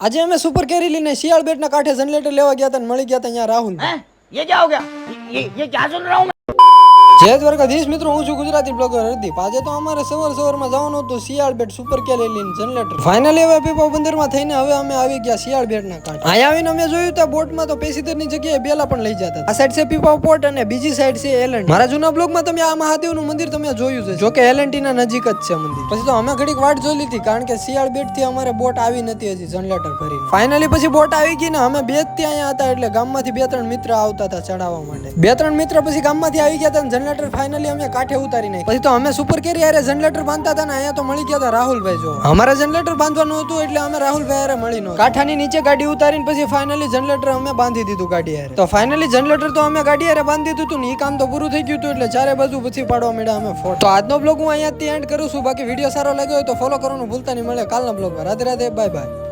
આજે અમે સુપર કેરી લઈને શિયાળ બેટના કાંઠે જનરેટર લેવા ગયા હતા અને મળી ગયા હતા અહીંયા રાહુલ। ये क्या हो गया? ये क्या सुन रहा हूँ मैं? જય દ્વારકાધીશ મિત્રો, હું છું ગુજરાતી બ્લોગર હરદીપ। આજે તો અમારે સવારમાં જવાનું હતું શિયાળ બેટ સુપર કેરી લઈને જનરેટર। ફાઇનલી હવે પીપા બંદરમાં થઈને હવે અમે આવી ગયા શિયાળ બેટના કાંઠે। અહીંયા આવીને અમે જોયું તો બોટમાં તો પેસીદરની જગ્યાએ બેલા પણ લઈ જતા। આ સાઈડ છે પીપા પોર્ટ અને બીજી સાઈડ છે એલએનટી। મારા જૂના બ્લોગમાં તમે આ મહાદેવનું મંદિર તમે જોયું છે, જો કે એલએનટી ના નજીક જ છે મંદિર। પછી તો અમે ઘડીક વાટ જોઈ લીધી કારણ કે શિયાળ બેટ થી અમારે બોટ આવી નથી હજી જનરેટર ભરીને। ફાઇનલી પછી બોટ આવી ગઈ ને અમે બે જ ત્યાં અહીંયા હતા એટલે ગામમાંથી 2-3 મિત્ર આવતા હતા ચડાવવા માટે। 2-3 મિત્ર પછી ગામમાંથી આવી ગયા હતા અને જનરેટર ફાઇનલી અમે કાંઠે ઉતારી નાખી। પછી તો અમે સુપર કેરી હારે જનરેટર બાંધતા હતા ને અહીંયા તો મળી ગયા હતા રાહુલભાઈ। જો અમારે જનરેટર બાંધવાનું હતું એટલે અમે રાહુલભાઈ હારે મળી નો કાંઠાની નીચે ગાડી ઉતારીને પછી ફાઇનલી જનરેટર અમે બાંધી દીધું ગાડી હારે। તો ફાઇનલી જનરેટર તો અમે ગાડી હારે બાંધી દીધું હતું ને એ કામ તો પૂરું થઈ ગયું હતું એટલે ચારે બાજુ પછી પાડવા મળ્યા અમે ફોટો। તો આજનો બ્લોગ હું અહીંયાથી એન્ડ કરું છું। બાકી વિડીયો સારો લાગ્યો હોય તો ફોલો કરવાનું ભૂલતા નહીં। મળે કાલના બ્લોગમાં। Radhe Radhe, bye bye.